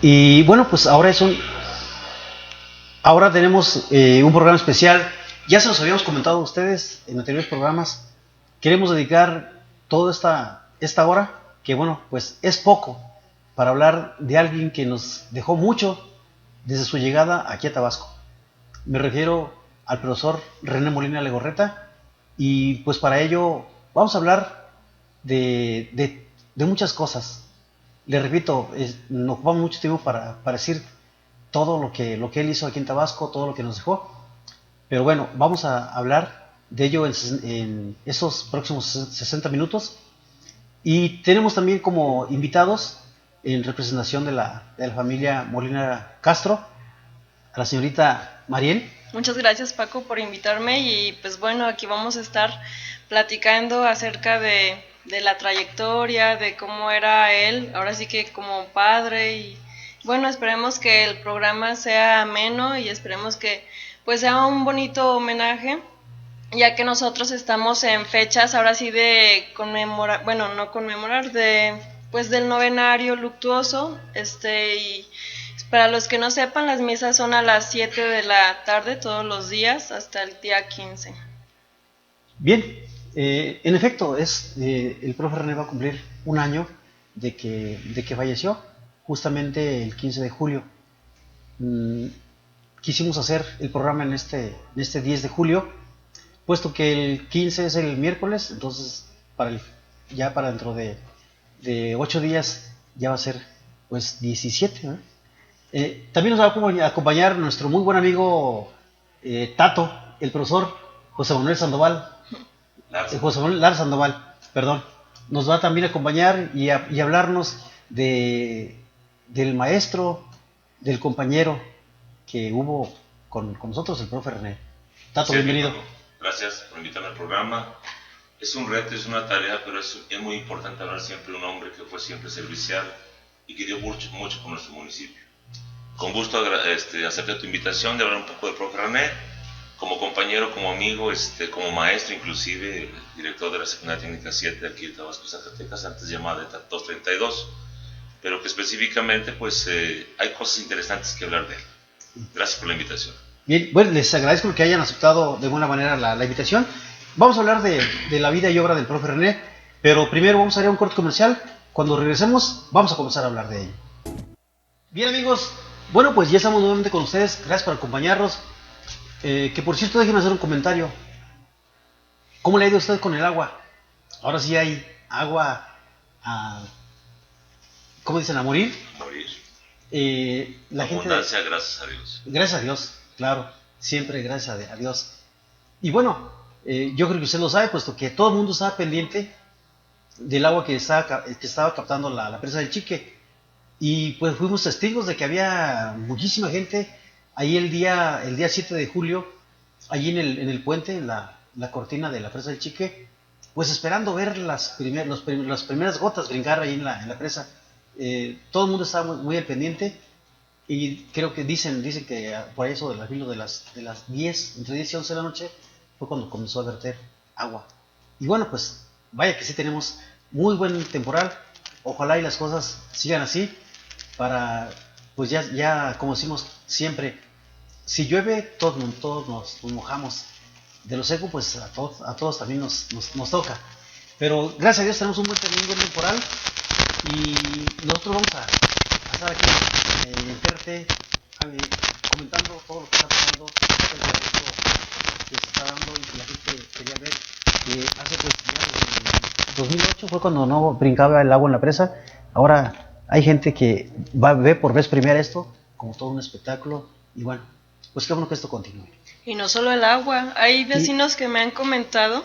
Y bueno, pues ahora tenemos un programa especial. Ya se los habíamos comentado a ustedes en anteriores programas. Queremos dedicar toda esta hora, que bueno, pues es poco, para hablar de alguien que nos dejó mucho desde su llegada aquí a Tabasco. Me refiero al profesor René Molina Legorreta, y pues para ello vamos a hablar de muchas cosas. Le repito, nos ocupamos mucho tiempo para decir todo lo que él hizo aquí en Tabasco, todo lo que nos dejó. Pero bueno, vamos a hablar de ello en esos próximos 60 minutos. Y tenemos también como invitados, en representación de la familia Molina Castro, a la señorita Mariel. Muchas gracias, Paco, por invitarme, y pues bueno, aquí vamos a estar platicando acerca de la trayectoria, de cómo era él, ahora sí que como padre, y bueno, esperemos que el programa sea ameno y esperemos que pues sea un bonito homenaje, ya que nosotros estamos en fechas ahora sí de conmemorar, bueno, no conmemorar, de pues del novenario luctuoso, y para los que no sepan, las misas son a las 7 de la tarde todos los días hasta el día 15. Bien, en efecto, el profe René va a cumplir un año de que falleció, justamente el 15 de julio. Mm, Quisimos hacer el programa en este 10 de julio, puesto que el 15 es el miércoles. Entonces ya para dentro de 8 días ya va a ser pues 17, ¿no? También nos va a acompañar nuestro muy buen amigo Tato, el profesor José Manuel Sandoval, José Manuel Lar Sandoval, perdón. Nos va también a acompañar y hablarnos del maestro, del compañero que hubo con nosotros, el profe René. Tato, Sí, bienvenido. gracias por invitarme al programa. Es un reto, es una tarea, pero es muy importante hablar siempre de un hombre que fue siempre servicial y que dio mucho, mucho por nuestro municipio. Con gusto acepté tu invitación de hablar un poco del profe René, como compañero, como amigo, como maestro, inclusive director de la Secundaria Técnica 7 de aquí de Tabasco, Zacatecas, antes llamada ETA 232, pero que específicamente pues hay cosas interesantes que hablar de él. Gracias por la invitación. Bien, bueno, les agradezco que hayan aceptado de buena manera la invitación. Vamos a hablar de la vida y obra del profe René, pero primero vamos a ir a un corte comercial. Cuando regresemos, vamos a comenzar a hablar de ello. Bien, amigos, bueno, pues ya estamos nuevamente con ustedes. Gracias por acompañarnos. Que por cierto, déjenme hacer un comentario. ¿Cómo le ha ido a usted con el agua? Ahora sí hay agua a, ¿cómo dicen? A morir. Morir. La Abundancia, gente, gracias a Dios. gracias a Dios, claro, siempre gracias a Dios. Y bueno, yo creo que usted lo sabe, puesto que todo el mundo estaba pendiente del agua que estaba captando la presa del Chique. Y pues fuimos testigos de que había muchísima gente ahí el día 7 de julio, allí en el puente, en la cortina de la presa del Chique, pues esperando ver las primeras gotas brincar ahí en la presa. Todo el mundo estaba muy al pendiente, y creo que dicen que por eso del filo de las 10, entre 10 y 11 de la noche, fue cuando comenzó a verter agua. Y bueno, pues vaya que sí tenemos muy buen temporal. Ojalá y las cosas sigan así para, pues ya como decimos siempre, si llueve todos nos mojamos. De lo seco, pues a todos también nos toca. Pero gracias a Dios tenemos un buen temporal, y nosotros vamos a estar aquí en PRT, comentando todo lo que está pasando acerca de esto que se está dando y que la gente quería ver. Hace pues ya desde 2008 fue cuando no brincaba el agua en la presa. Ahora hay gente que va a ver por vez primera esto como todo un espectáculo, y bueno, pues qué bueno que esto continúe. Y no solo el agua, hay vecinos que me han comentado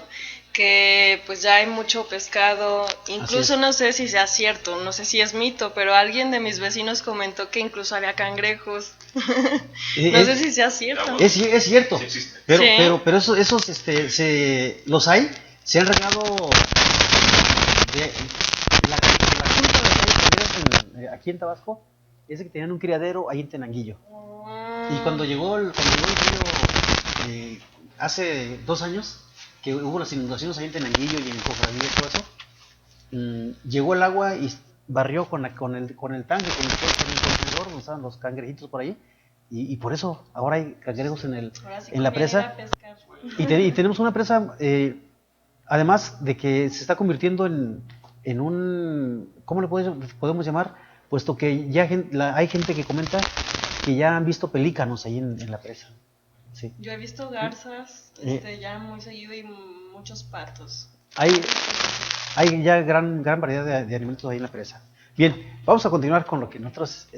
que pues ya hay mucho pescado, incluso no sé si sea cierto, no sé si es mito, pero alguien de mis vecinos comentó que incluso había cangrejos. No sé si sea cierto. Es cierto, Sí existe. pero, Sí. pero esos los hay, se han regado de la culpa de los cangrejos aquí en Tabasco, es de que tenían un criadero ahí en Tenanguillo. Y cuando llegó el río, hace 2 años, que hubo las inundaciones ahí en Tenanguillo y en Cofradía y todo eso, llegó el agua y barrió con el tanque, con el contenedor donde estaban los cangrejitos por ahí, y por eso ahora hay cangrejos Ahora sí en la conviene ir presa. a pescar. Y tenemos una presa, además de que se está convirtiendo en un, ¿cómo le podemos llamar? Puesto que ya hay gente que comenta que ya han visto pelícanos ahí en la presa. Sí. Yo he visto garzas ya muy seguido y muchos patos. Hay ya gran variedad de alimentos ahí en la presa. Bien, vamos a continuar con lo que nosotros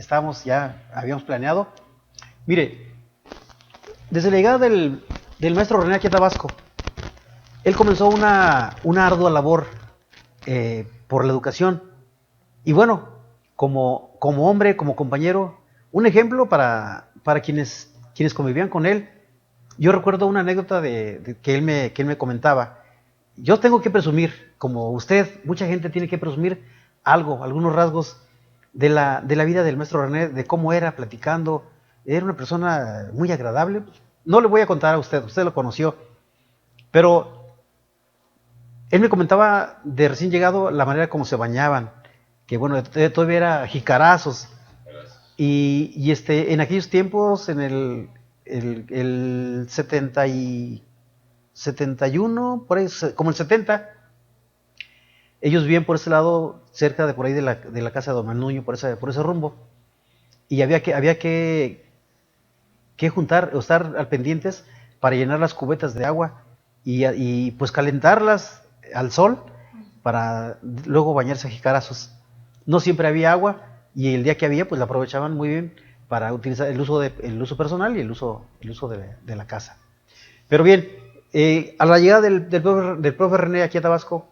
habíamos planeado. Mire, desde la llegada del maestro René aquí a Tabasco, él comenzó una ardua labor por la educación. Y bueno, como hombre, como compañero, un ejemplo para quienes convivían con él. Yo recuerdo una anécdota de que él me comentaba. Yo tengo que presumir, como usted, mucha gente tiene que presumir algunos rasgos de la vida del maestro René, de cómo era platicando. Era una persona muy agradable. No le voy a contar a usted lo conoció, pero él me comentaba de recién llegado la manera como se bañaban, que bueno, todavía era jicarazos, y en aquellos tiempos, en el 71, por ahí, como el 70, ellos vivían por ese lado, cerca de por ahí de la casa de Don Manuño, por ese rumbo, y había que juntar o estar al pendientes para llenar las cubetas de agua y pues calentarlas al sol para luego bañarse a jicarazos. No siempre había agua, y el día que había pues la aprovechaban muy bien para utilizar el uso personal y el uso de la casa. Pero bien, a la llegada del profe René aquí a Tabasco,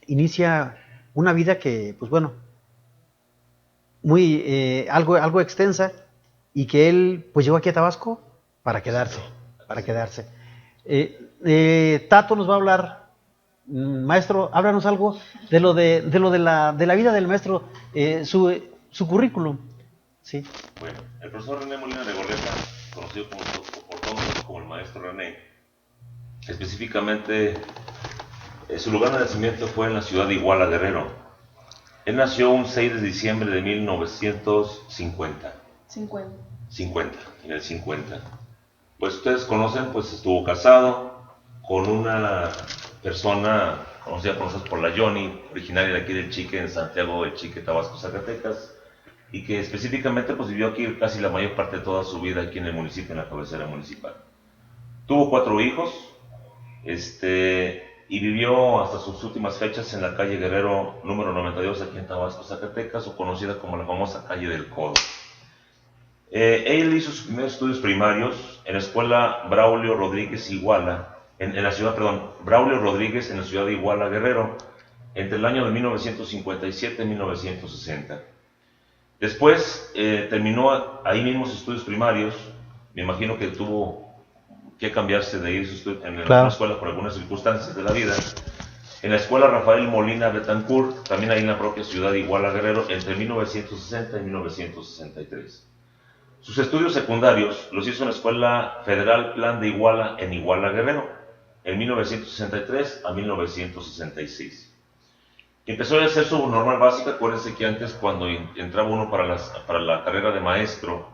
inicia una vida que, pues bueno, muy algo extensa, y que él pues llegó aquí a Tabasco para quedarse. Tato nos va a hablar. Maestro, háblanos algo de lo de la vida del maestro, su currículum. Sí. Bueno, el profesor René Molina de Gorreta, conocido por todos como el maestro René, específicamente su lugar de nacimiento fue en la ciudad de Iguala, Guerrero. Él nació un 6 de diciembre de 1950. 50, en el 50. Pues ustedes conocen, pues estuvo casado con una persona conocida por nosotros por la Johnny, originaria de aquí del Chique, en Santiago del Chique, Tabasco, Zacatecas, y que específicamente pues vivió aquí casi la mayor parte de toda su vida aquí en el municipio, en la cabecera municipal. Tuvo 4 hijos, y vivió hasta sus últimas fechas en la calle Guerrero número 92 aquí en Tabasco, Zacatecas, o conocida como la famosa calle del Codo. Él hizo sus primeros estudios primarios en la escuela Braulio Rodríguez Iguala, Braulio Rodríguez en la ciudad de Iguala, Guerrero, entre el año de 1957 y 1960. Después terminó ahí mismo sus estudios primarios. Me imagino que tuvo que cambiarse de ir en la escuela por algunas circunstancias de la vida. En la escuela Rafael Molina Betancourt, también ahí en la propia ciudad de Iguala, Guerrero, entre 1960 y 1963. Sus estudios secundarios los hizo en la Escuela Federal Plan de Iguala en Iguala, Guerrero, en 1963 a 1966. Empezó a hacer su normal básica. Acuérdense que antes, cuando entraba uno para la carrera de maestro,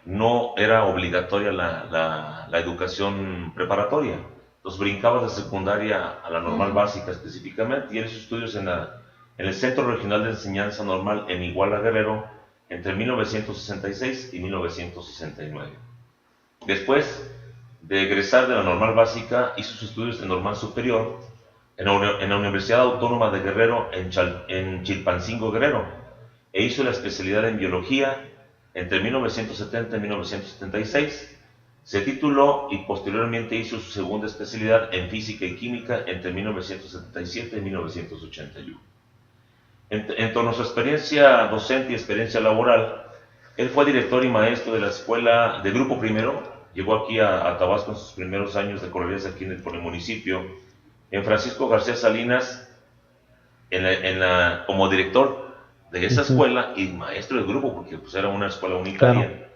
no era obligatoria la educación preparatoria. Entonces brincaba de secundaria a la normal básica específicamente, y él hizo estudios en el Centro Regional de Enseñanza Normal en Iguala, Guerrero, entre 1966 y 1969. Después de egresar de la normal básica, hizo sus estudios de normal superior en la Universidad Autónoma de Guerrero, en Chilpancingo, Guerrero, e hizo la especialidad en biología entre 1970 y 1976. Se tituló y posteriormente hizo su segunda especialidad en física y química entre 1977 y 1981. En torno a su experiencia docente y experiencia laboral, él fue director y maestro de la escuela de Grupo Primero. Llegó aquí a Tabasco en sus primeros años de correrías aquí por el municipio, en Francisco García Salinas, como director de esa escuela y maestro del grupo, porque pues era una escuela unitaria,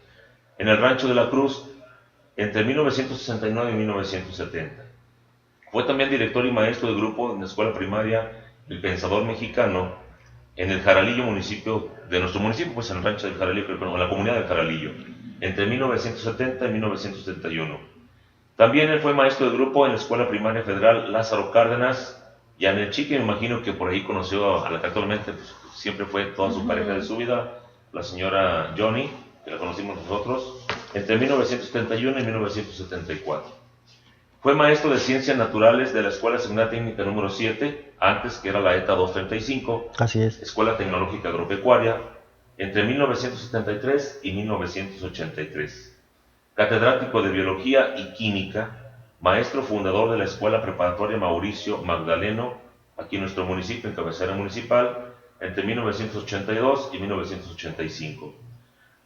en el Rancho de la Cruz, entre 1969 y 1970. Fue también director y maestro del grupo en la escuela primaria El Pensador Mexicano, en el Jaralillo, municipio de nuestro municipio, pues en el rancho del Jaralillo, en la comunidad del Jaralillo, entre 1970 y 1971. También él fue maestro de grupo en la Escuela Primaria Federal Lázaro Cárdenas, y en el Chique me imagino que por ahí conoció a la que actualmente pues, siempre fue toda su pareja de su vida, la señora Johnny, que la conocimos nosotros, entre 1971 y 1974. Fue maestro de Ciencias Naturales de la Escuela Secundaria Técnica número 7, antes que era la ETA 235, Así es. Escuela Tecnológica Agropecuaria, entre 1973 y 1983. Catedrático de Biología y Química, maestro fundador de la Escuela Preparatoria Mauricio Magdaleno, aquí en nuestro municipio, en cabecera municipal, entre 1982 y 1985.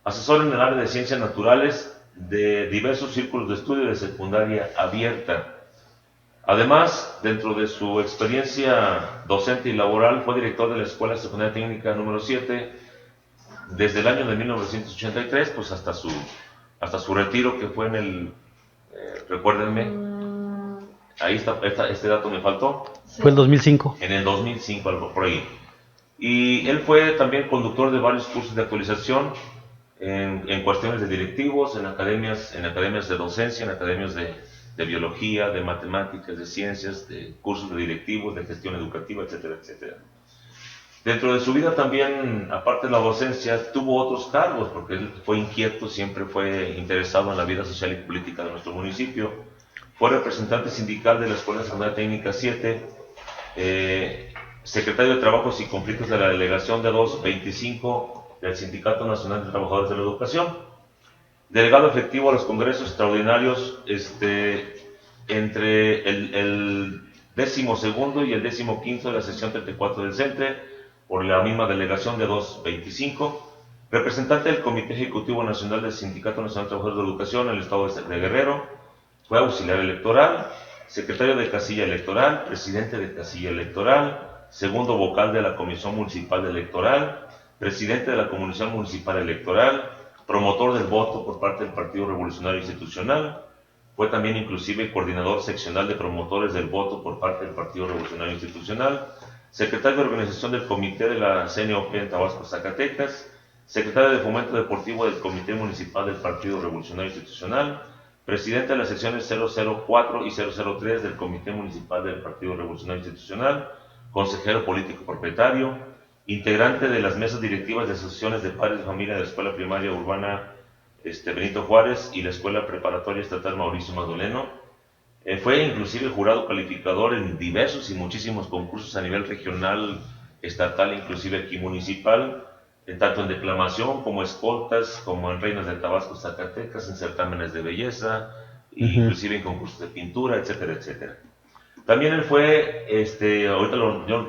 Asesor en el área de Ciencias Naturales de diversos círculos de estudio de secundaria abierta. Además, dentro de su experiencia docente y laboral, fue director de la Escuela Secundaria Técnica número 7 desde el año de 1983 pues hasta su retiro, que fue en el, recuérdenme, ahí está, este dato me faltó. Fue el 2005. En el 2005, algo por ahí. Y él fue también conductor de varios cursos de actualización en cuestiones de directivos, en academias de docencia, en academias de biología, de matemáticas, de ciencias, de cursos de directivos, de gestión educativa, etcétera, etcétera. Dentro de su vida también, aparte de la docencia, tuvo otros cargos, porque él fue inquieto, siempre fue interesado en la vida social y política de nuestro municipio. Fue representante sindical de la Escuela Secundaria Técnica 7, secretario de Trabajos y Conflictos de la Delegación de 225 del Sindicato Nacional de Trabajadores de la Educación, delegado efectivo a los congresos extraordinarios entre el 12º y el 15º de la sección 34 del CENTE, por la misma delegación de 225, representante del Comité Ejecutivo Nacional del Sindicato Nacional de Trabajadores de la Educación en el estado de Guerrero, fue auxiliar electoral, secretario de casilla electoral, presidente de casilla electoral, segundo vocal de la Comisión Municipal Electoral, presidente de la Comisión Municipal Electoral, promotor del voto por parte del Partido Revolucionario Institucional, fue también inclusive coordinador seccional de promotores del voto por parte del Partido Revolucionario Institucional, secretario de organización del Comité de la CNOP en Tabasco, Zacatecas, secretario de Fomento Deportivo del Comité Municipal del Partido Revolucionario Institucional, presidente de las secciones 004 y 003 del Comité Municipal del Partido Revolucionario Institucional, consejero político propietario, integrante de las mesas directivas de asociaciones de padres de familia de la Escuela Primaria Urbana Benito Juárez y la Escuela Preparatoria Estatal Mauricio Magdaleno. Fue inclusive jurado calificador en diversos y muchísimos concursos a nivel regional, estatal, inclusive aquí municipal, tanto en declamación como escoltas, como en Reinas de Tabasco, Zacatecas, en certámenes de belleza, inclusive en concursos de pintura, etcétera, etcétera. También él fue, ahorita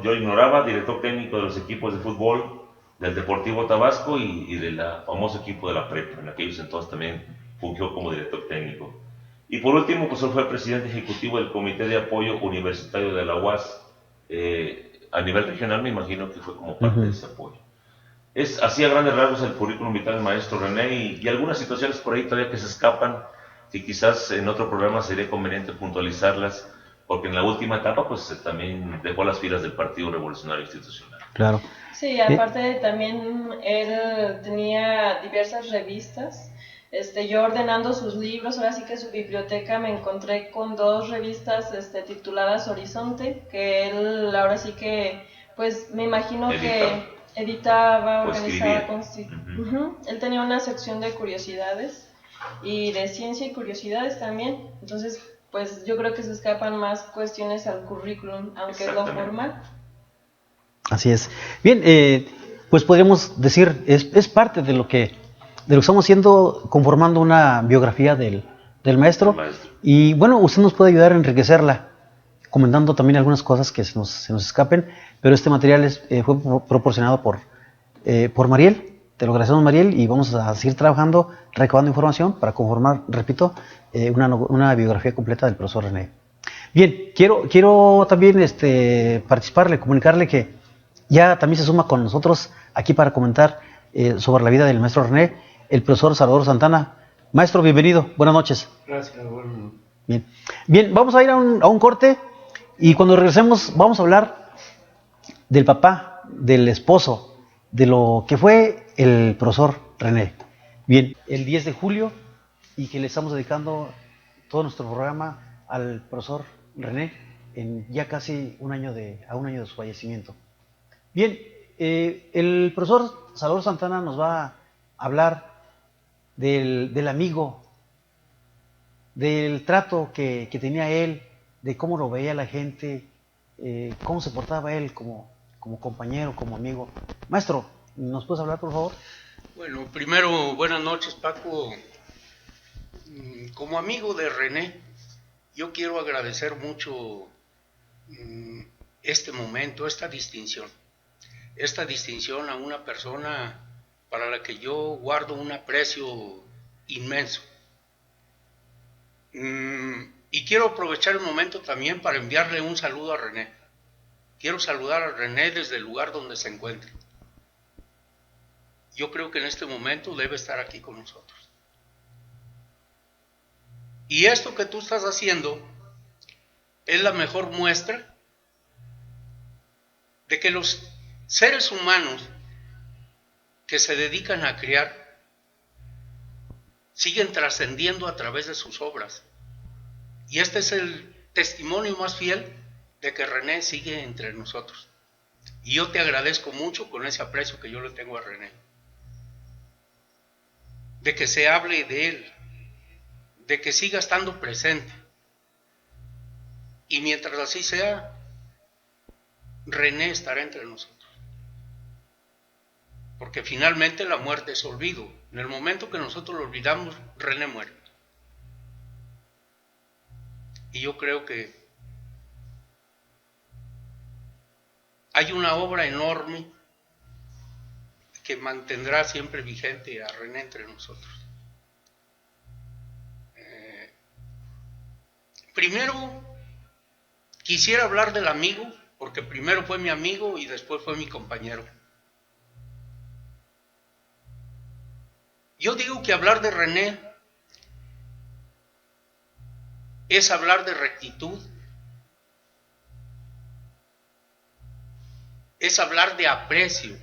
yo ignoraba, director técnico de los equipos de fútbol del Deportivo Tabasco y del famoso equipo de la Prepa. En aquellos entonces también fungió como director técnico. Y por último, pues él fue presidente ejecutivo del Comité de Apoyo Universitario de la UAS. A nivel regional me imagino que fue como parte de ese apoyo. Es así a grandes rasgos el currículum vital del maestro René y algunas situaciones por ahí todavía que se escapan, que quizás en otro programa sería conveniente puntualizarlas, porque en la última etapa pues también dejó las filas del Partido Revolucionario Institucional. Claro. Sí, aparte también él tenía diversas revistas. Yo ordenando sus libros, ahora sí que su biblioteca me encontré con 2 revistas tituladas Horizonte, que él ahora sí que, pues me imagino que editaba, organizaba. Él tenía una sección de curiosidades y de ciencia y curiosidades también, entonces pues yo creo que se escapan más cuestiones al currículum, aunque es lo formal. Así es. Bien, pues podríamos decir, es parte de lo que estamos haciendo, conformando una biografía del maestro. Y bueno, usted nos puede ayudar a enriquecerla, comentando también algunas cosas que se nos escapen, pero este material fue proporcionado por Mariel. Te lo agradecemos, Mariel, y vamos a seguir trabajando, recabando información para conformar, repito, una biografía completa del profesor René. Bien, quiero también participarle, comunicarle que ya también se suma con nosotros aquí para comentar sobre la vida del maestro René, el profesor Salvador Santana. Maestro, bienvenido, buenas noches. Gracias, bueno. Bien, vamos a ir a un corte y cuando regresemos vamos a hablar del papá del esposo, de lo que fue el profesor René. Bien, el 10 de julio, y que le estamos dedicando todo nuestro programa al profesor René en ya casi un año de su fallecimiento. Bien, el profesor Salvador Santana nos va a hablar del amigo, del trato que tenía él, de cómo lo veía la gente, cómo se portaba él como compañero, como amigo. Maestro, ¿nos puedes hablar, por favor? Bueno, primero, buenas noches, Paco. Como amigo de René, yo quiero agradecer mucho este momento, esta distinción a una persona para la que yo guardo un aprecio inmenso. Y quiero aprovechar el momento también para enviarle un saludo a René. Quiero saludar a René desde el lugar donde se encuentre. Yo creo que en este momento debe estar aquí con nosotros. Y esto que tú estás haciendo es la mejor muestra de que los seres humanos que se dedican a criar siguen trascendiendo a través de sus obras. Y este es el testimonio más fiel de que René sigue entre nosotros. Y yo te agradezco mucho con ese aprecio que yo le tengo a René. De que se hable de él, de que siga estando presente. Y mientras así sea, René estará entre nosotros. Porque finalmente la muerte es olvido. En el momento que nosotros lo olvidamos, René muere. Y yo creo que hay una obra enorme que mantendrá siempre vigente a René entre nosotros. Primero, quisiera hablar del amigo, porque primero fue mi amigo y después fue mi compañero. Yo digo que hablar de René es hablar de rectitud, es hablar de aprecio,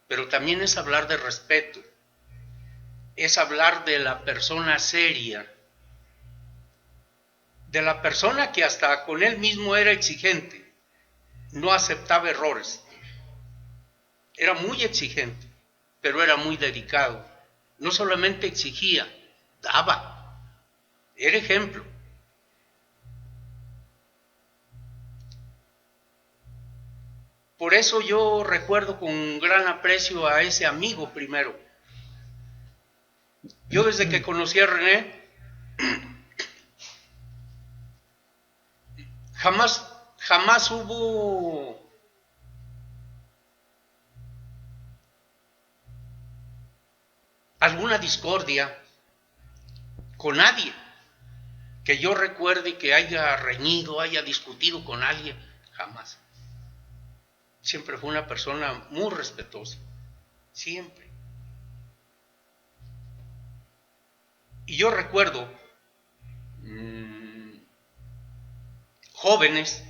pero también es hablar de respeto, es hablar de la persona seria, de la persona que hasta con él mismo era exigente, no aceptaba errores, era muy exigente, pero era muy dedicado, no solamente exigía, daba, era ejemplo. Por eso yo recuerdo con gran aprecio a ese amigo primero. Yo desde que conocí a René, jamás hubo alguna discordia con nadie que yo recuerde que haya reñido, haya discutido con alguien, jamás. Siempre fue una persona muy respetuosa, siempre. Y yo recuerdo jóvenes,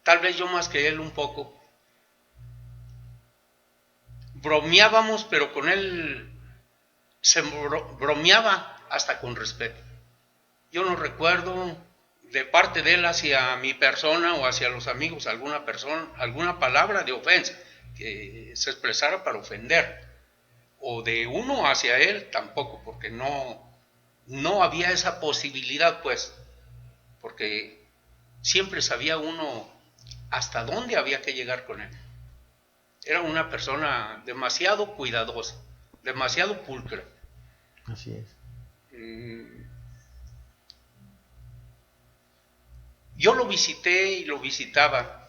tal vez yo más que él un poco, bromeábamos, pero con él se bromeaba hasta con respeto. Yo no recuerdo de parte de él hacia mi persona o hacia los amigos alguna palabra de ofensa que se expresara para ofender, o de uno hacia él tampoco, porque no había esa posibilidad, pues, porque siempre sabía uno hasta dónde había que llegar con él. Era una persona demasiado cuidadosa, demasiado pulcra. Así es. Yo lo visité y lo visitaba,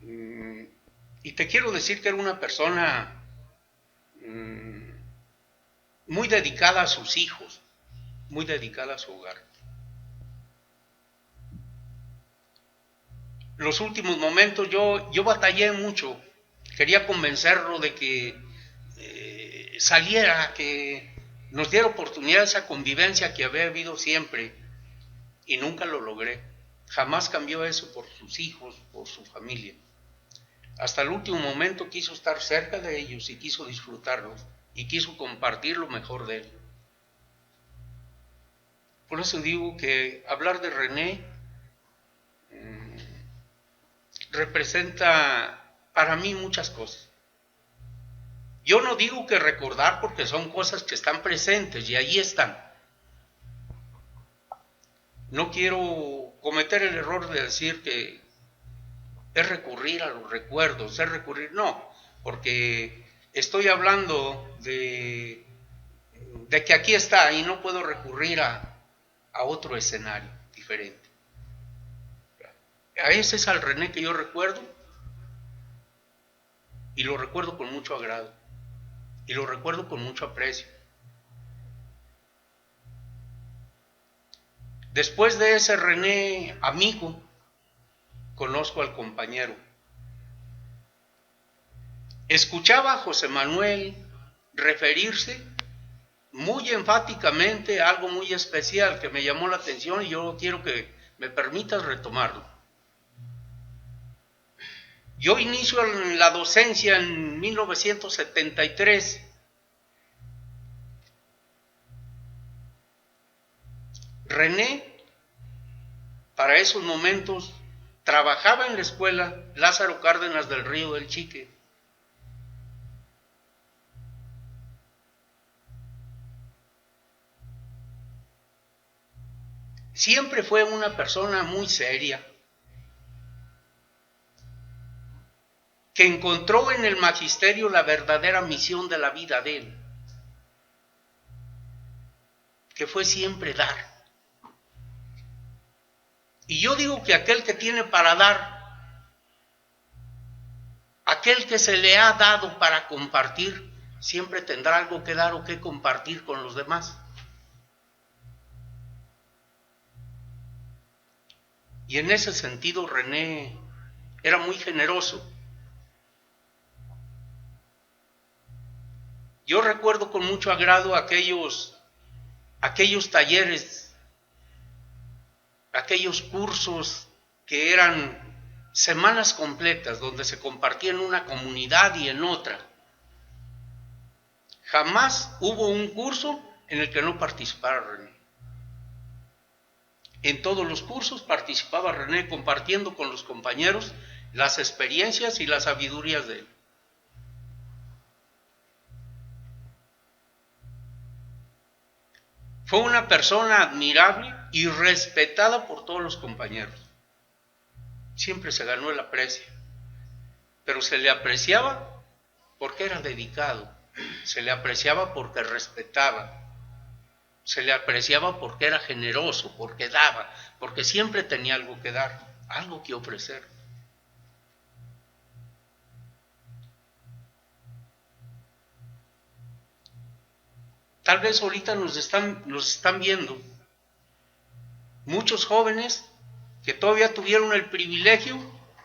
y te quiero decir que era una persona muy dedicada a sus hijos, muy dedicada a su hogar. Los últimos momentos yo batallé mucho, quería convencerlo de que saliera, que nos diera oportunidad de esa convivencia que había habido siempre, y nunca lo logré. Jamás cambió eso por sus hijos, por su familia. hasta el último momento quiso estar cerca de ellos y quiso disfrutarlos y quiso compartir lo mejor de él. Por eso digo que hablar de René representa para mí muchas cosas. Yo no digo que recordar, porque son cosas que están presentes y ahí están. No quiero cometer el error de decir que es recurrir a los recuerdos, no, porque estoy hablando de que aquí está y no puedo recurrir a otro escenario diferente. A ese es al René que yo recuerdo, y lo recuerdo con mucho agrado, y lo recuerdo con mucho aprecio. Después de ese René amigo, conozco al compañero. Escuchaba a José Manuel referirse muy enfáticamente a algo muy especial que me llamó la atención y yo quiero que me permitas retomarlo. Yo inicio en la docencia en 1973. René, para esos momentos, trabajaba en la escuela Lázaro Cárdenas del Río del Chique. Siempre fue una persona muy seria, que encontró en el magisterio la verdadera misión de la vida de él, que fue siempre dar. Y yo digo que aquel que tiene para dar, aquel que se le ha dado para compartir, siempre tendrá algo que dar o que compartir con los demás. Y en ese sentido René era muy generoso. Yo recuerdo con mucho agrado aquellos talleres, aquellos cursos que eran semanas completas donde se compartía en una comunidad y en otra. Jamás hubo un curso en el que no participara René. En todos los cursos participaba René compartiendo con los compañeros las experiencias y las sabidurías de él. Fue una persona admirable y respetada por todos los compañeros. Siempre se ganó el aprecio, pero se le apreciaba porque era dedicado, se le apreciaba porque respetaba, se le apreciaba porque era generoso, porque daba, porque siempre tenía algo que dar, algo que ofrecer. Tal vez ahorita nos están viendo muchos jóvenes que todavía tuvieron el privilegio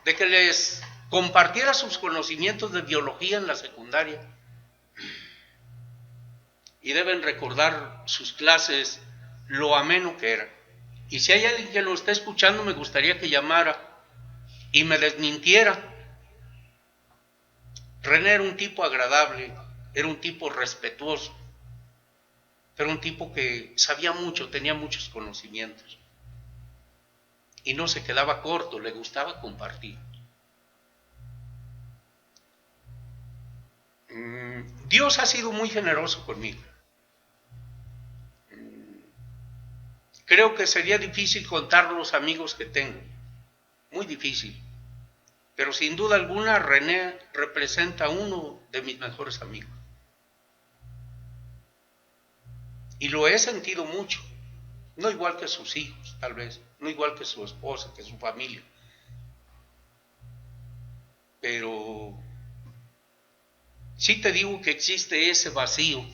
de que les compartiera sus conocimientos de biología en la secundaria. Y deben recordar sus clases, lo ameno que era. Y si hay alguien que lo está escuchando, me gustaría que llamara y me desmintiera. René era un tipo agradable, era un tipo respetuoso, era un tipo que sabía mucho, tenía muchos conocimientos. Y no se quedaba corto, le gustaba compartir. Dios ha sido muy generoso conmigo. Creo que sería difícil contar los amigos que tengo, muy difícil. Pero sin duda alguna René representa uno de mis mejores amigos. Y lo he sentido mucho, no igual que sus hijos, tal vez, no igual que su esposa, que su familia. Pero sí te digo que existe ese vacío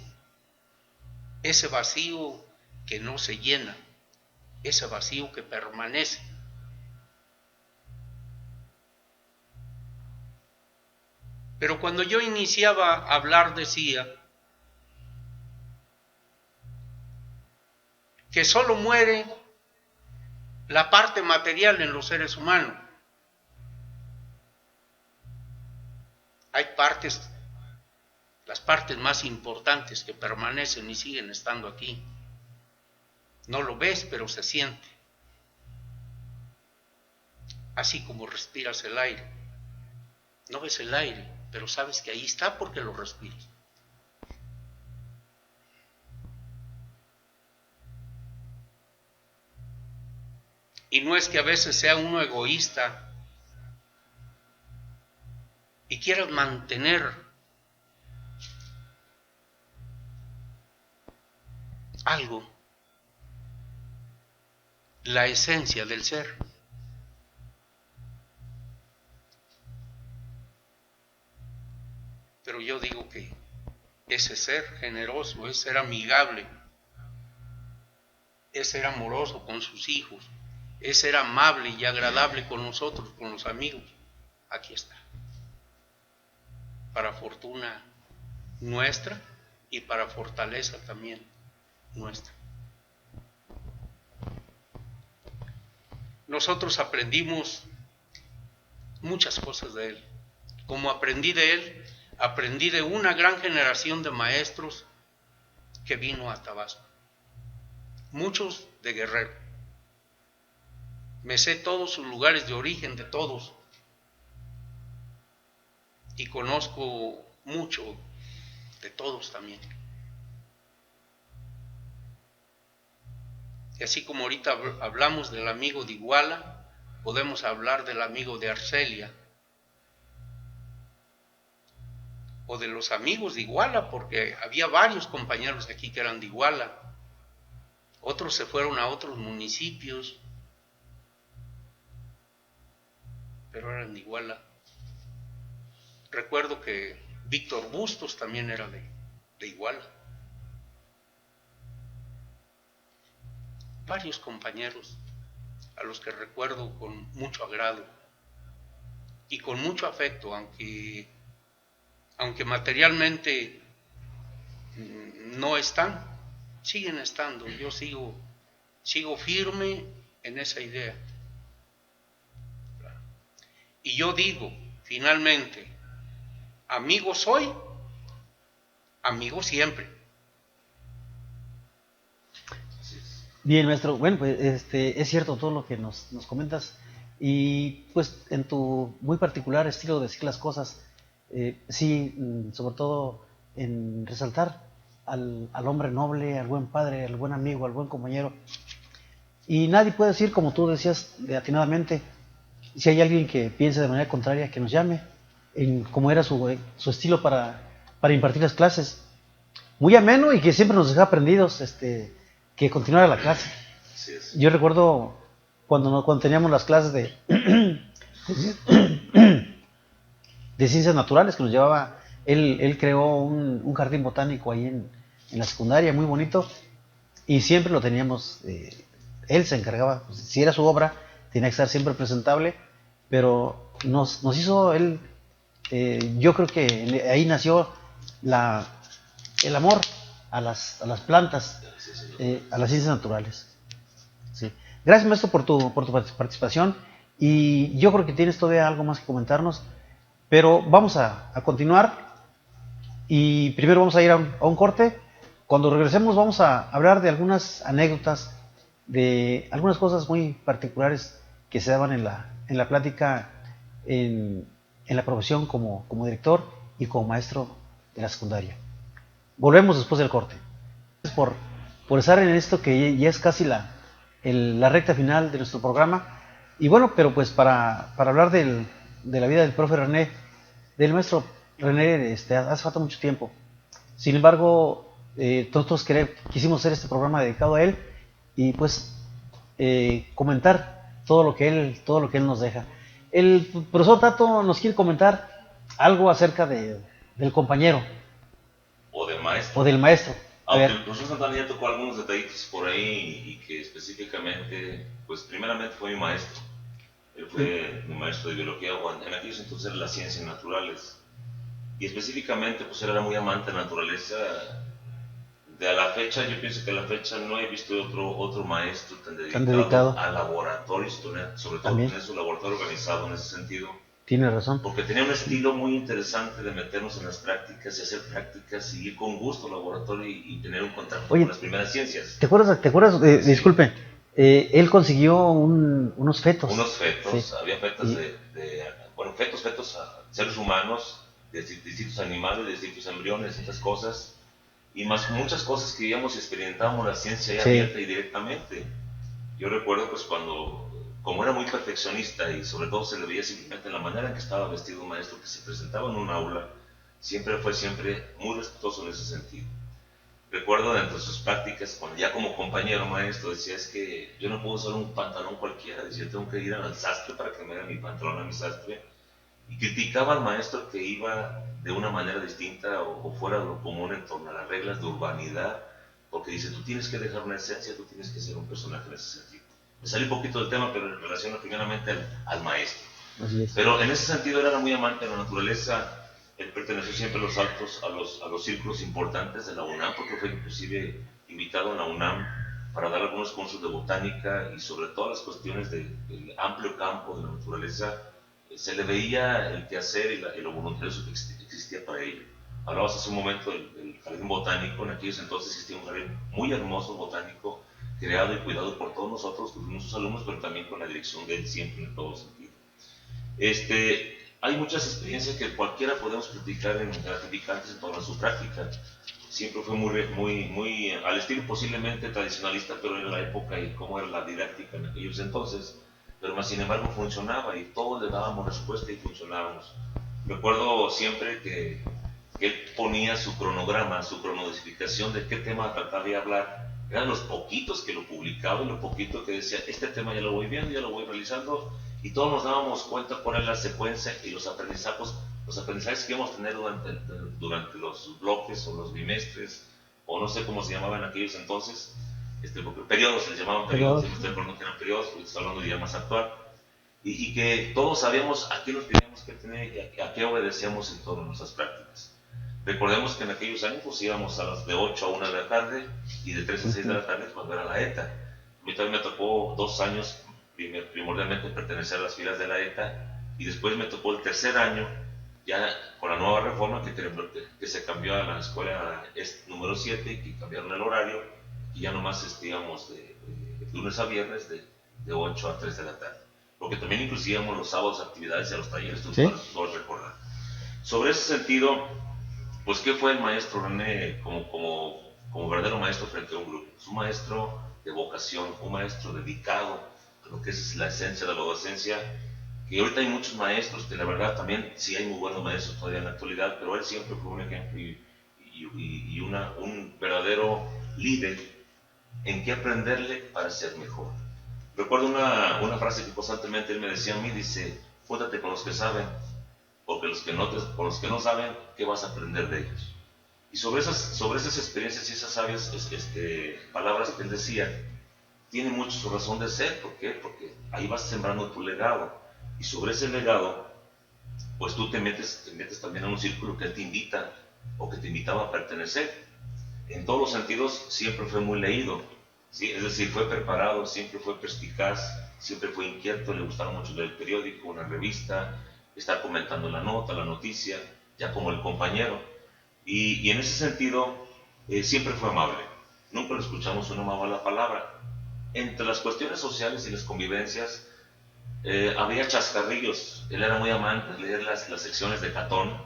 que no se llena, ese vacío que permanece. Pero cuando yo iniciaba a hablar decía que solo muere la parte material en los seres humanos. hay partes, las partes más importantes que permanecen y siguen estando aquí. No lo ves, pero se siente. Así como respiras el aire. No ves el aire, pero sabes que ahí está porque lo respiras. Y no es que a veces sea uno egoísta y quieras mantener algo, la esencia del ser. Pero yo digo que ese ser generoso, ese ser amigable, ese ser amoroso con sus hijos, ese ser amable y agradable con nosotros, con los amigos, aquí está. Para fortuna nuestra y para fortaleza también nuestra. Nosotros aprendimos muchas cosas de él. Como aprendí de él, aprendí de una gran generación de maestros que vino a Tabasco. Muchos de Guerrero. Me sé todos sus lugares de origen de todos. Y conozco mucho de todos también. Y así como ahorita hablamos del amigo de Iguala, podemos hablar del amigo de Arcelia. O de los amigos de Iguala, porque había varios compañeros de aquí que eran de Iguala. Otros se fueron a otros municipios, pero eran de Iguala. Recuerdo que Víctor Bustos también era de Iguala. Varios compañeros a los que recuerdo con mucho agrado y con mucho afecto, aunque materialmente no están, siguen estando. Yo sigo firme en esa idea. Y yo digo, finalmente, amigo soy, amigo siempre. Bien, maestro. Bueno, pues es cierto todo lo que nos comentas. Y pues en tu muy particular estilo de decir las cosas, sí, sobre todo en resaltar al hombre noble, al buen padre, al buen amigo, al buen compañero. Y nadie puede decir, como tú decías atinadamente, si hay alguien que piense de manera contraria, que nos llame, como era su estilo para impartir las clases. Muy ameno y que siempre nos dejaba aprendidos, que continuara la clase. Yo recuerdo cuando teníamos las clases de ciencias naturales que nos llevaba, él creó un jardín botánico ahí en la secundaria, muy bonito, y siempre lo teníamos, él se encargaba, pues, si era su obra, tenía que estar siempre presentable, pero nos hizo él, yo creo que ahí nació el amor a las plantas, a las ciencias naturales. Sí. Gracias, maestro, por tu participación, y yo creo que tienes todavía algo más que comentarnos, pero vamos a continuar, y primero vamos a ir a un corte. Cuando regresemos vamos a hablar de algunas anécdotas, de algunas cosas muy particulares que se daban en la plática, en la profesión como director y como maestro de la secundaria. Volvemos después del corte. Gracias por estar en esto que ya es casi la recta final de nuestro programa. Y bueno, pero pues para hablar de la vida del profe René, del maestro René, hace falta mucho tiempo. Sin embargo, nosotros quisimos hacer este programa dedicado a él y pues comentar todo lo que él nos deja. El profesor Tato nos quiere comentar algo acerca del compañero. O del maestro. A ver. El profesor Santana ya tocó algunos detallitos por ahí y que específicamente, pues primeramente fue mi maestro. Él fue mi maestro de biología, en aquellos entonces eran las ciencias naturales. Y específicamente, pues él era muy amante de la naturaleza. De a la fecha, yo pienso que a la fecha no he visto otro maestro tan dedicado al laboratorio, sobre todo tener su laboratorio organizado en ese sentido. Tiene razón. Porque tenía un estilo muy interesante de meternos en las prácticas y hacer prácticas y ir con gusto al laboratorio y tener un contacto Oye, con las primeras ciencias. ¿Te acuerdas? Sí. Disculpe, él consiguió unos fetos. Unos fetos, Sí. había fetos fetos a seres humanos, de distintos animales, de distintos embriones, estas cosas, y más muchas cosas que íbamos y experimentábamos la ciencia ahí abierta y directamente. Yo recuerdo pues como era muy perfeccionista y sobre todo se le veía simplemente en la manera en que estaba vestido un maestro que se presentaba en un aula, siempre muy respetuoso en ese sentido. Recuerdo dentro de sus prácticas, cuando ya como compañero maestro decía, es que yo no puedo usar un pantalón cualquiera, decía, yo tengo que ir al sastre para que me haga mi pantalón a mi sastre. Y criticaba al maestro que iba de una manera distinta o fuera de lo común en torno a las reglas de urbanidad, porque dice, tú tienes que dejar una esencia, tú tienes que ser un personaje en ese sentido. Me salí un poquito del tema, pero en relación primeramente al maestro. Así es. Pero en ese sentido era muy amante de la naturaleza. Él perteneció siempre a los círculos importantes de la UNAM, porque fue inclusive invitado en la UNAM para dar algunos cursos de botánica y sobre todo las cuestiones del amplio campo de la naturaleza. Se le veía el quehacer y lo voluntarioso que existía para ello. Hablabas hace un momento del jardín botánico. En aquellos entonces existía un jardín muy hermoso botánico, creado y cuidado por todos nosotros, que fuimos sus alumnos, pero también con la dirección de él siempre en todo sentido. Hay muchas experiencias que cualquiera podemos platicar en gratificantes en torno a su práctica. Siempre fue muy al estilo posiblemente tradicionalista, pero era la época y cómo era la didáctica en aquellos entonces, pero más sin embargo funcionaba y todos le dábamos respuesta y funcionábamos. Recuerdo siempre que él ponía su cronograma, su cronodificación de qué tema trataba de hablar. Eran los poquitos que lo publicaba y lo poquito que decía, este tema ya lo voy viendo, ya lo voy realizando, y todos nos dábamos cuenta cuál era la secuencia y los aprendizajes que íbamos a tener durante los bloques o los bimestres, o no sé cómo se llamaban en aquellos entonces, porque periodos se les llamaban periodos, y estoy acordando que eran periodos, porque estoy hablando de idiomas actual, y que todos sabíamos a qué nos teníamos que tener y a qué obedecíamos en todas nuestras prácticas. Recordemos que en aquellos años pues íbamos a las de 8 a 1 de la tarde y de 3 a 6 de la tarde cuando era la ETA. A mí también me tocó 2 años primordialmente pertenecer a las filas de la ETA y después me tocó el tercer año ya con la nueva reforma que se cambió a la escuela número 7 y que cambiaron el horario y ya nomás íbamos de lunes a viernes de 8 a 3 de la tarde. Porque también incluíamos los sábados actividades y a los talleres, tú puedes recordar. Sobre ese sentido, pues ¿qué fue el maestro René como verdadero maestro frente a un grupo? Es un maestro de vocación, un maestro dedicado a lo que es la esencia de la docencia, que ahorita hay muchos maestros que la verdad también sí hay muy buenos maestros todavía en la actualidad, pero él siempre fue un ejemplo y un verdadero líder en qué aprenderle para ser mejor. Recuerdo una frase que constantemente él me decía a mí, dice, júntate con los que saben, porque con los que no saben, ¿qué vas a aprender de ellos? Y sobre esas experiencias y esas sabias palabras que él decía, tiene mucho su razón de ser. ¿Por qué? Porque ahí vas sembrando tu legado. Y sobre ese legado, pues tú te metes también en un círculo que él te invita o que te invitaba a pertenecer. En todos los sentidos siempre fue muy leído, ¿sí? Es decir, fue preparado, siempre fue perspicaz, siempre fue inquieto, le gustaba mucho leer el periódico, una revista, estar comentando la nota, la noticia, ya como el compañero. Y en ese sentido, siempre fue amable. Nunca lo escuchamos una mala palabra. Entre las cuestiones sociales y las convivencias, había chascarrillos. Él era muy amante de leer las secciones de Catón,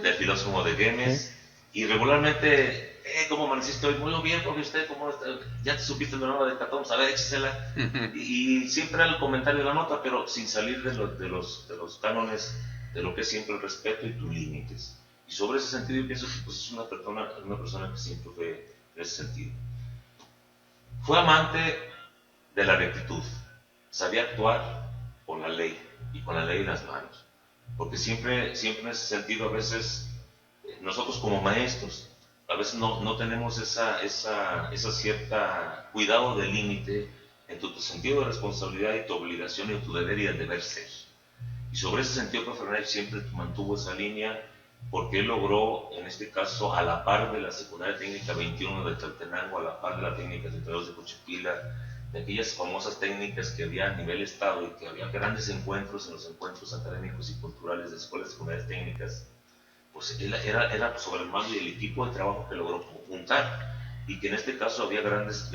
del filósofo de Güemes, y regularmente, ¿cómo amaneciste hoy? Muy bien, porque usted, ¿cómo está? ¿Ya te supiste la nota de Catón? A ver, échesela. Y siempre era el comentario de la nota, pero sin salir de los cánones de lo que es siempre el respeto y tus límites. Y sobre ese sentido yo pienso que pues, es una persona que siempre fue en ese sentido. Fue amante de la rectitud, sabía actuar con la ley y con la ley en las manos, porque siempre en ese sentido a veces nosotros como maestros a veces no tenemos esa cierta cuidado del límite en tu sentido de responsabilidad y tu obligación y tu deber y el deber ser. Y sobre ese sentido, profe René siempre mantuvo esa línea, porque él logró, en este caso, a la par de la secundaria técnica 21 de Tlaltenango, a la par de la técnica 32 de Cochipila, de aquellas famosas técnicas que había a nivel estado y que había grandes encuentros en los encuentros académicos y culturales de escuelas secundarias técnicas, pues era sobre el mando y el equipo de trabajo que logró juntar, y que en este caso había grandes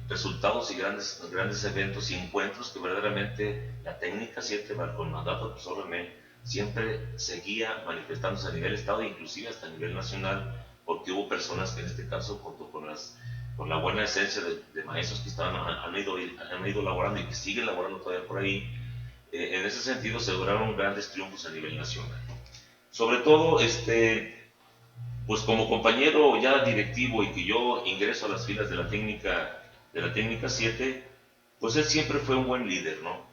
resultados y grandes eventos y encuentros que verdaderamente la técnica 7 bajo el mandato del profesor René siempre seguía manifestándose a nivel estado e inclusive hasta a nivel nacional, porque hubo personas que en este caso, junto con la buena esencia de maestros que han ido laborando y que siguen laborando todavía por ahí, en ese sentido se lograron grandes triunfos a nivel nacional. Sobre todo, pues como compañero ya directivo y que yo ingreso a las filas de la técnica 7, pues él siempre fue un buen líder, ¿no?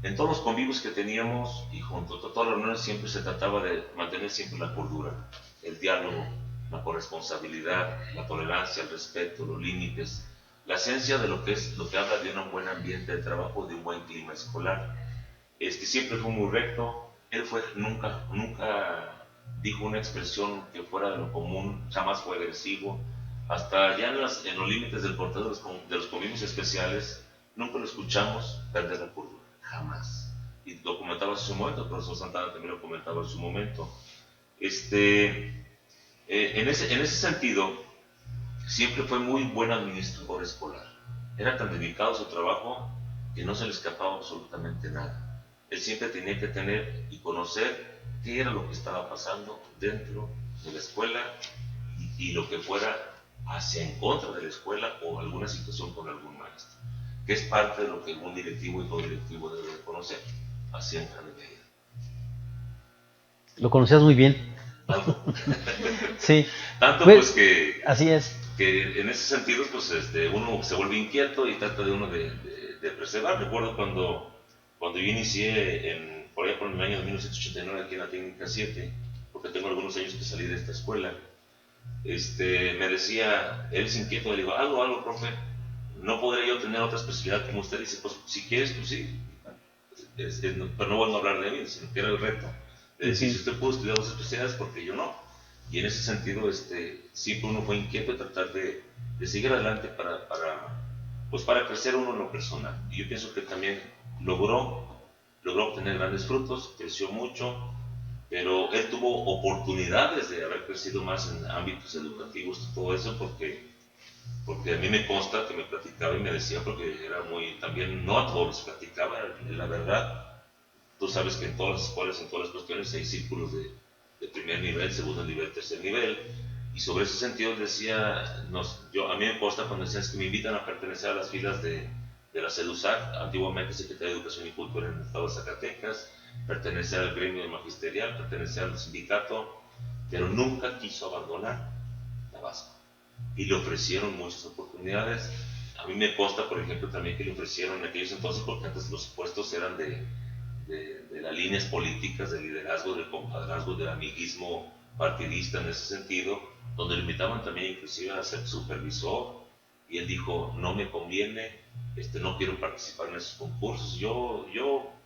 En todos los convivios que teníamos y junto a todas las reuniones siempre se trataba de mantener siempre la cordura, el diálogo, la corresponsabilidad, la tolerancia, el respeto, los límites, la esencia de lo que habla de un buen ambiente de trabajo, de un buen clima escolar. Siempre fue muy recto, él nunca dijo una expresión que fuera de lo común, jamás fue agresivo, hasta ya en los límites del portero de los convivios especiales, nunca lo escuchamos perder la cordura, jamás. Y lo comentaba en su momento, el profesor Santana también lo comentaba en su momento. En ese sentido, siempre fue muy buen administrador escolar. Era tan dedicado a su trabajo que no se le escapaba absolutamente nada. Él siempre tenía que tener y conocer qué era lo que estaba pasando dentro de la escuela y lo que fuera hacia en contra de la escuela o alguna situación con algún maestro, que es parte de lo que un directivo y todo directivo debe de conocer, así en gran medida. Lo conocías muy bien. Sí. Tanto pues que así es. Que en ese sentido pues uno se vuelve inquieto y trata de uno de preservar. Recuerdo cuando yo inicié por allá por el año de 1989 aquí en la técnica 7, porque tengo algunos años que salí de esta escuela, me decía, eres inquieto, le digo, algo, profe, no podré yo tener otra especialidad como usted. Dice, pues si quieres, pues sí, pero no vuelvo a hablar de mí, sino que era el reto. De decir, si usted pudo estudiar dos especialidades, porque yo no. Y en ese sentido, siempre uno fue inquieto de tratar de seguir adelante para crecer uno en lo personal. Y yo pienso que también logró obtener grandes frutos, creció mucho, pero él tuvo oportunidades de haber crecido más en ámbitos educativos, todo eso, porque a mí me consta que me platicaba y me decía, porque era también no a todos les platicaba, la verdad. Tú sabes que en todas las escuelas, en todas las cuestiones, hay círculos de primer nivel, segundo nivel, tercer nivel, y sobre ese sentido decía, a mí me consta cuando decían que me invitan a pertenecer a las filas de la CEDUSAC, antiguamente Secretaría de Educación y Cultura en el estado de Zacatecas, pertenecer al gremio magisterial, pertenecer al sindicato, pero nunca quiso abandonar Tabasco. Y le ofrecieron muchas oportunidades. A mí me consta, por ejemplo, también que le ofrecieron en aquellos entonces, porque antes los puestos eran de las líneas políticas, del liderazgo, del compadrazgo, del amiguismo partidista en ese sentido, donde le invitaban también inclusive a ser supervisor, y él dijo, no me conviene, no quiero participar en esos concursos. Yo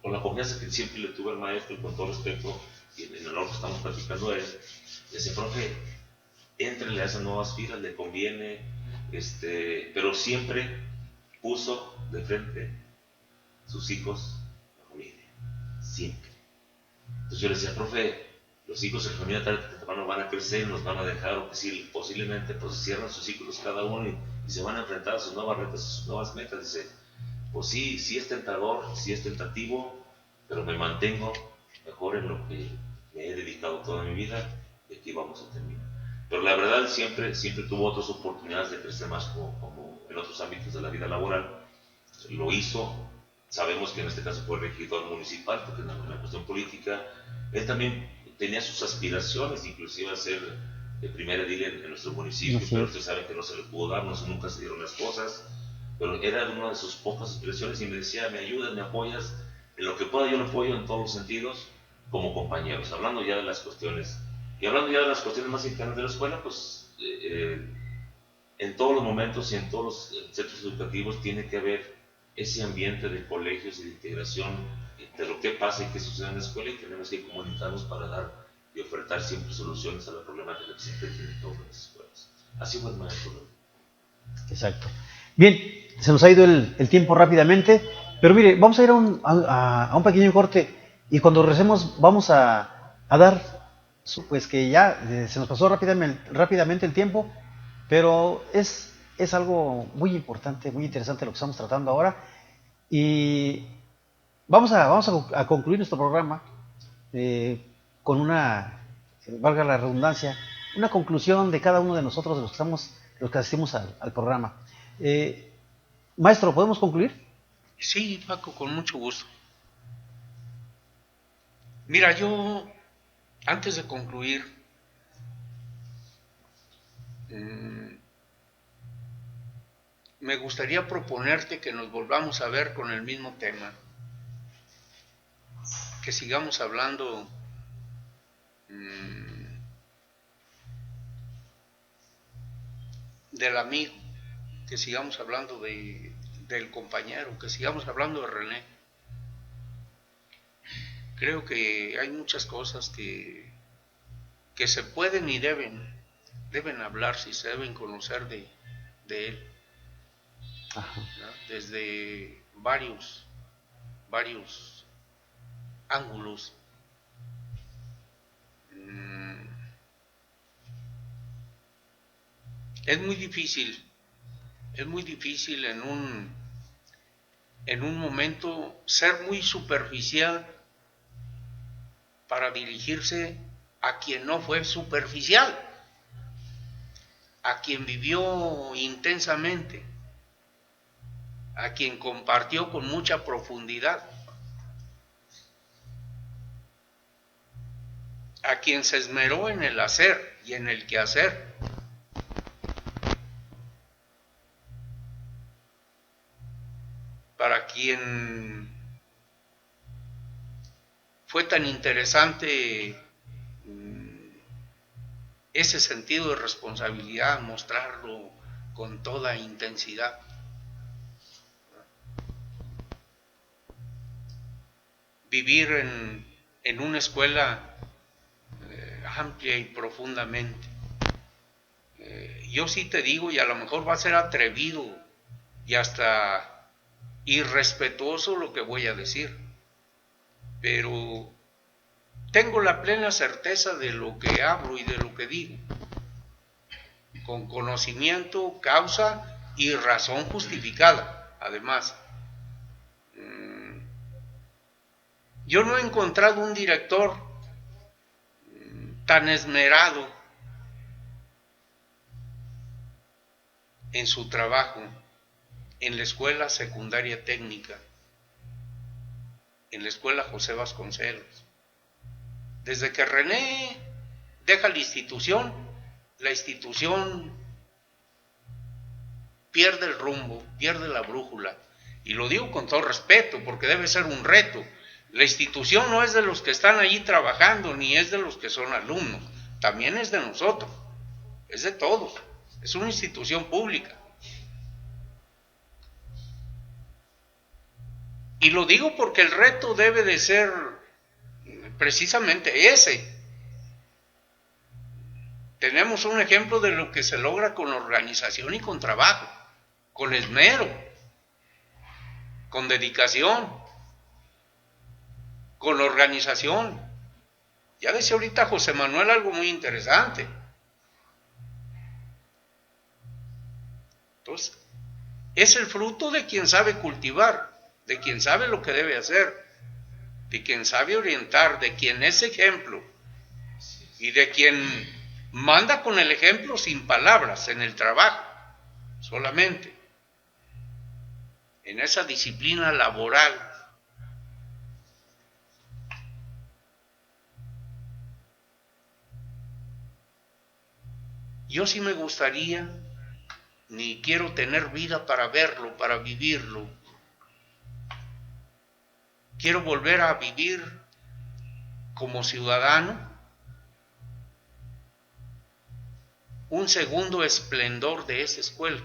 con la confianza que siempre le tuve al maestro y con todo respeto, y en el honor que estamos platicando a él, le decía, profe, éntrele a esas nuevas filas, le conviene, pero siempre puso de frente sus hijos, la familia, siempre. Entonces yo le decía, profe, los hijos de la familia tarde o temprano van a crecer, nos van a dejar, o que sí, posiblemente pues cierran sus ciclos cada uno y se van a enfrentar a sus nuevas retas, a sus nuevas metas. Dice, pues sí es tentador, sí es tentativo, pero me mantengo mejor en lo que me he dedicado toda mi vida, y aquí vamos a terminar. Pero la verdad siempre tuvo otras oportunidades de crecer más como en otros ámbitos de la vida laboral. Lo hizo, sabemos que en este caso fue regidor municipal, porque en la cuestión política, él también tenía sus aspiraciones, inclusive a ser el primer edil en nuestro municipio, pero usted sabe que no se le pudo dar, nunca se dieron las cosas, pero era una de sus pocas aspiraciones y me decía, me ayudas, me apoyas, en lo que pueda yo lo apoyo en todos los sentidos, como compañeros, hablando ya de las cuestiones. Y hablando ya de las cuestiones más internas de la escuela, pues en todos los momentos y en todos los centros educativos tiene que haber ese ambiente de colegios y de integración de lo que pasa y qué sucede en la escuela, y tenemos que comunicarnos para dar y ofertar siempre soluciones a la problemática que siempre tienen todas las escuelas. Así fue el maestro. Exacto. Bien, Se nos ha ido el tiempo rápidamente, pero mire, vamos a ir a un pequeño corte y cuando regresemos vamos a dar, pues que ya se nos pasó rápidamente el tiempo, pero es algo muy importante, muy interesante lo que estamos tratando ahora y vamos a concluir nuestro programa con una, valga la redundancia, una conclusión de cada uno de nosotros, de los que asistimos al programa. Maestro, ¿podemos concluir? Sí, Paco, con mucho gusto. Mira, yo, antes de concluir, me gustaría proponerte que nos volvamos a ver con el mismo tema, que sigamos hablando del amigo, que sigamos hablando del compañero, que sigamos hablando de René. Creo que hay muchas cosas que se pueden y deben hablarse y se deben conocer de él. Ajá. ¿No? Desde varios ángulos. Es muy difícil en un momento ser muy superficial para dirigirse a quien no fue superficial, a quien vivió intensamente, a quien compartió con mucha profundidad, a quien se esmeró en el hacer y en el quehacer. Para quien fue tan interesante ese sentido de responsabilidad, mostrarlo con toda intensidad. Vivir en una escuela amplia y profundamente. Yo sí te digo, y a lo mejor va a ser atrevido y hasta irrespetuoso lo que voy a decir, pero tengo la plena certeza de lo que hablo y de lo que digo, con conocimiento, causa y razón justificada. Además, yo no he encontrado un director tan esmerado en su trabajo en la escuela secundaria técnica, en la escuela José Vasconcelos. Desde que René deja la institución pierde el rumbo, pierde la brújula. Y lo digo con todo respeto, porque debe ser un reto. La institución no es de los que están allí trabajando, ni es de los que son alumnos. También es de nosotros, es de todos. Es una institución pública. Y lo digo porque el reto debe de ser precisamente ese. Tenemos un ejemplo de lo que se logra con organización y con trabajo, con esmero, con dedicación, con organización. Ya decía ahorita José Manuel algo muy interesante. Entonces, es el fruto de quien sabe cultivar, de quien sabe lo que debe hacer, de quien sabe orientar, de quien es ejemplo y de quien manda con el ejemplo sin palabras en el trabajo, solamente en esa disciplina laboral. Yo sí me gustaría, ni quiero tener vida para verlo, para vivirlo. Quiero volver a vivir como ciudadano un segundo esplendor de esa escuela,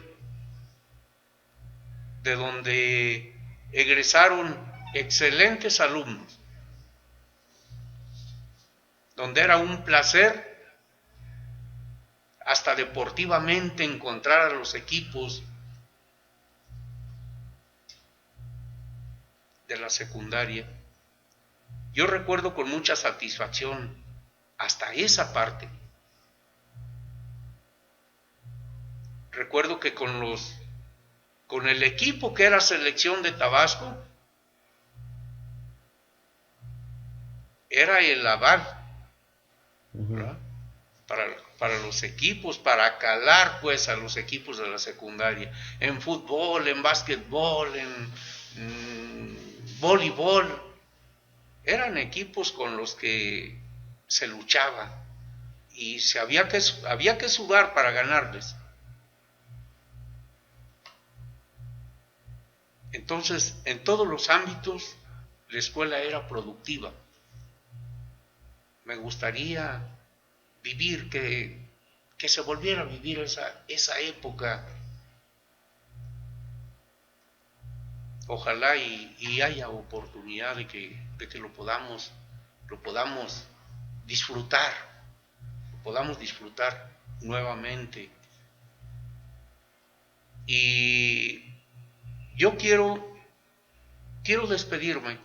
de donde egresaron excelentes alumnos, donde era un placer hasta deportivamente encontrar a los equipos de la secundaria, yo recuerdo con mucha satisfacción hasta esa parte. Recuerdo que con el equipo que era Selección de Tabasco, era el aval, ¿verdad? Para los equipos, para calar pues a los equipos de la secundaria, en fútbol, en básquetbol, en voleibol, eran equipos con los que se luchaba y había que sudar para ganarles. Entonces, en todos los ámbitos, la escuela era productiva. Me gustaría vivir, que se volviera a vivir esa época. Ojalá y haya oportunidad de que lo podamos disfrutar, nuevamente. Y yo quiero despedirme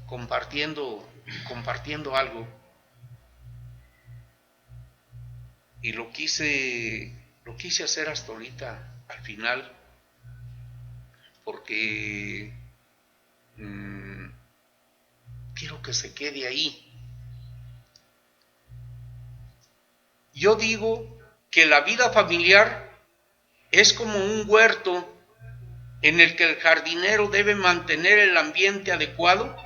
compartiendo algo. Y lo quise hacer hasta ahorita, al final, porque quiero que se quede ahí. Yo digo que la vida familiar es como un huerto en el que el jardinero debe mantener el ambiente adecuado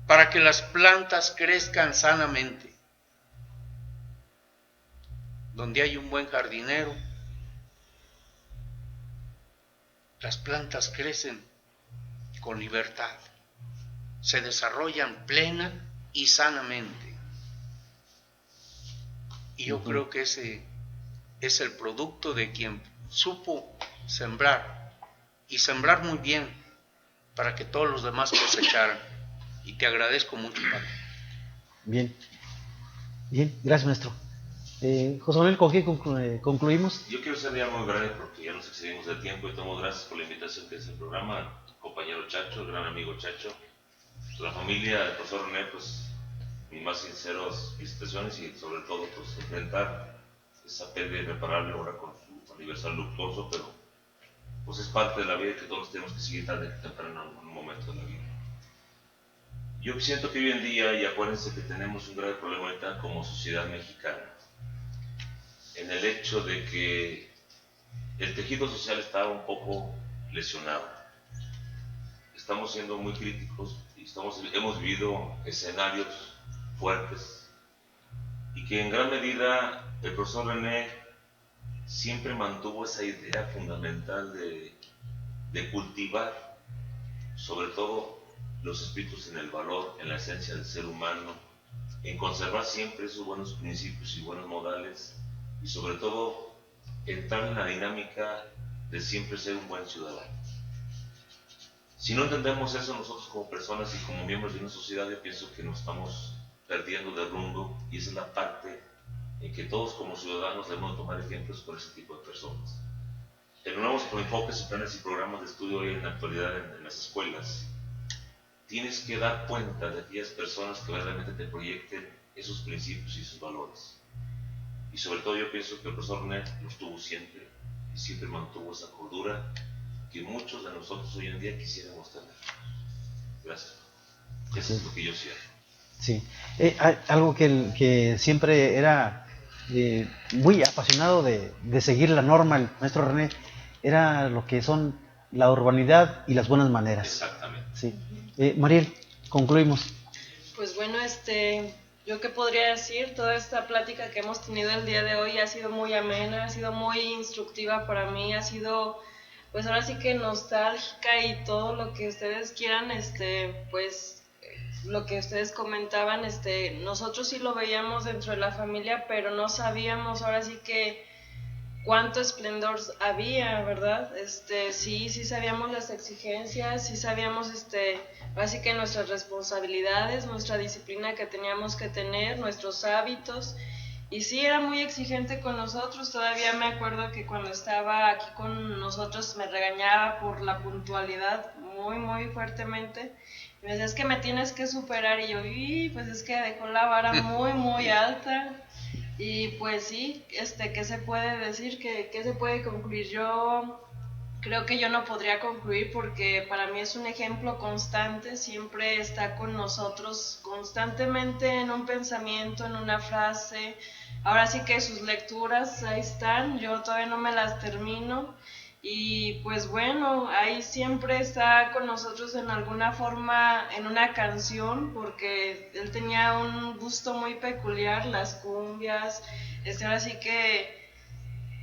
para que las plantas crezcan sanamente. Donde hay un buen jardinero, las plantas crecen con libertad, se desarrollan plena y sanamente. Y yo creo que ese es el producto de quien supo sembrar, y sembrar muy bien, para que todos los demás cosecharan. Y te agradezco mucho, Paco. Bien, gracias, maestro. José Manuel, ¿con qué concluimos? Yo quiero ser ya muy breve porque ya nos excedimos del tiempo y tomo gracias por la invitación que es el programa, compañero Chacho, gran amigo Chacho, la familia del profesor René, pues mis más sinceras felicitaciones y sobre todo pues enfrentar esa pérdida irreparable ahora con su aniversario luctuoso, pero pues es parte de la vida que todos tenemos que seguir tarde o temprano en un momento de la vida. Yo siento que hoy en día, y acuérdense que tenemos un grave problema ahorita como sociedad mexicana, en el hecho de que el tejido social está un poco lesionado. Estamos siendo muy críticos y hemos vivido escenarios fuertes y que en gran medida el profesor René siempre mantuvo esa idea fundamental de cultivar sobre todo los espíritus en el valor, en la esencia del ser humano, en conservar siempre esos buenos principios y buenos modales y sobre todo entrar en la dinámica de siempre ser un buen ciudadano. Si no entendemos eso nosotros como personas y como miembros de una sociedad, yo pienso que nos estamos perdiendo de rumbo y esa es la parte en que todos como ciudadanos debemos tomar ejemplos por ese tipo de personas. En nuevos enfoques, planes y programas de estudio hoy en la actualidad en las escuelas, tienes que dar cuenta de aquellas personas que verdaderamente te proyecten esos principios y esos valores. Y sobre todo yo pienso que el profesor René los tuvo siempre y siempre mantuvo esa cordura que muchos de nosotros hoy en día quisiéramos tener. Gracias. Eso es lo que yo siento. Sí, algo que siempre era muy apasionado de seguir la norma, el maestro René, era lo que son la urbanidad y las buenas maneras. Exactamente. Sí. Mariel, concluimos. Pues bueno, yo qué podría decir, toda esta plática que hemos tenido el día de hoy ha sido muy amena, ha sido muy instructiva para mí, ha sido pues ahora sí que nostálgica y todo lo que ustedes quieran, pues lo que ustedes comentaban, nosotros sí lo veíamos dentro de la familia, pero no sabíamos ahora sí que cuánto esplendor había, ¿verdad? Sí sabíamos las exigencias, sí sabíamos, así que nuestras responsabilidades, nuestra disciplina que teníamos que tener, nuestros hábitos, y sí era muy exigente con nosotros. Todavía me acuerdo que cuando estaba aquí con nosotros me regañaba por la puntualidad muy, muy fuertemente. Y me decía, es que me tienes que superar. Y yo, y pues es que dejó la vara muy, muy alta. Y pues sí, ¿qué se puede decir? ¿Qué se puede concluir? Yo creo que yo no podría concluir porque para mí es un ejemplo constante, siempre está con nosotros constantemente en un pensamiento, en una frase. Ahora sí que sus lecturas ahí están, yo todavía no me las termino y pues bueno, ahí siempre está con nosotros en alguna forma en una canción porque él tenía un gusto muy peculiar, las cumbias, ahora sí que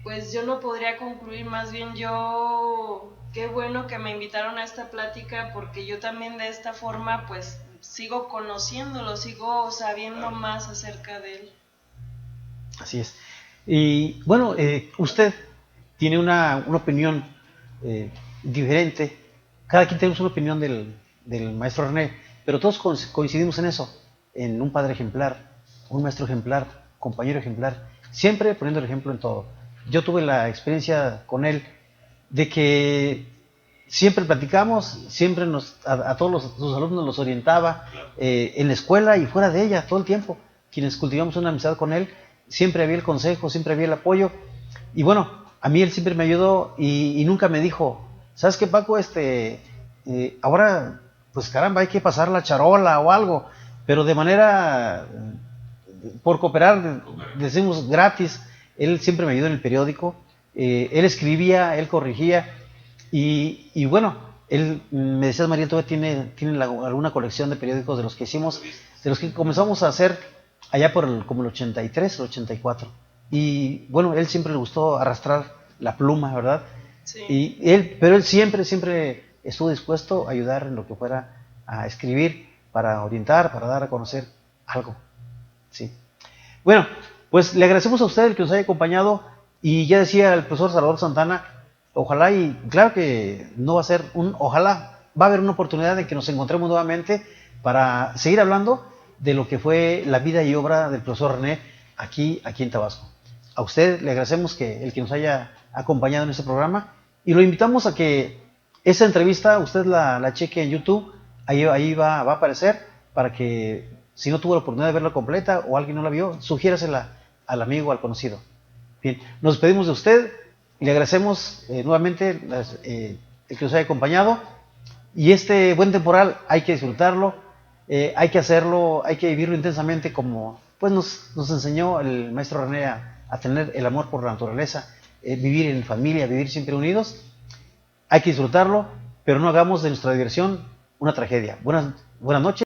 pues yo no podría concluir, más bien yo, qué bueno que me invitaron a esta plática porque yo también de esta forma pues sigo conociéndolo, sigo sabiendo más acerca de él. Así es. Y bueno, usted tiene una opinión diferente. Cada quien tenemos una opinión del maestro René, pero todos coincidimos en eso, en un padre ejemplar, un maestro ejemplar, compañero ejemplar, siempre poniendo el ejemplo en todo. Yo tuve la experiencia con él de que siempre platicamos, siempre a todos sus alumnos los orientaba en la escuela y fuera de ella, todo el tiempo. Quienes cultivamos una amistad con él, siempre había el consejo, siempre había el apoyo. Y bueno, a mí él siempre me ayudó y nunca me dijo, ¿sabes qué, Paco? Ahora, pues caramba, hay que pasar la charola o algo, pero de manera, por cooperar, decimos gratis. Él siempre me ayudó en el periódico, él escribía, él corrigía, y bueno, él me decía, María, todavía tiene alguna colección de periódicos de los que hicimos, de los que comenzamos a hacer allá como el 83, el 84. Y bueno, él siempre le gustó arrastrar la pluma, ¿verdad? Sí. Pero él siempre estuvo dispuesto a ayudar en lo que fuera a escribir, para orientar, para dar a conocer algo. Sí. Bueno, pues le agradecemos a usted el que nos haya acompañado y ya decía el profesor Salvador Santana, ojalá y claro que no va a ser ojalá, va a haber una oportunidad en que nos encontremos nuevamente para seguir hablando de lo que fue la vida y obra del profesor René aquí en Tabasco. A usted le agradecemos el que nos haya acompañado en este programa y lo invitamos a que esa entrevista usted la cheque en YouTube, ahí va a aparecer para que si no tuvo la oportunidad de verla completa o alguien no la vio, sugiérasela al amigo, al conocido. Bien, nos despedimos de usted y le agradecemos nuevamente el que nos haya acompañado. Y este buen temporal hay que disfrutarlo, hay que hacerlo, hay que vivirlo intensamente como pues nos enseñó el maestro René a tener el amor por la naturaleza, vivir en familia, vivir siempre unidos. Hay que disfrutarlo, pero no hagamos de nuestra diversión una tragedia. Buenas noches.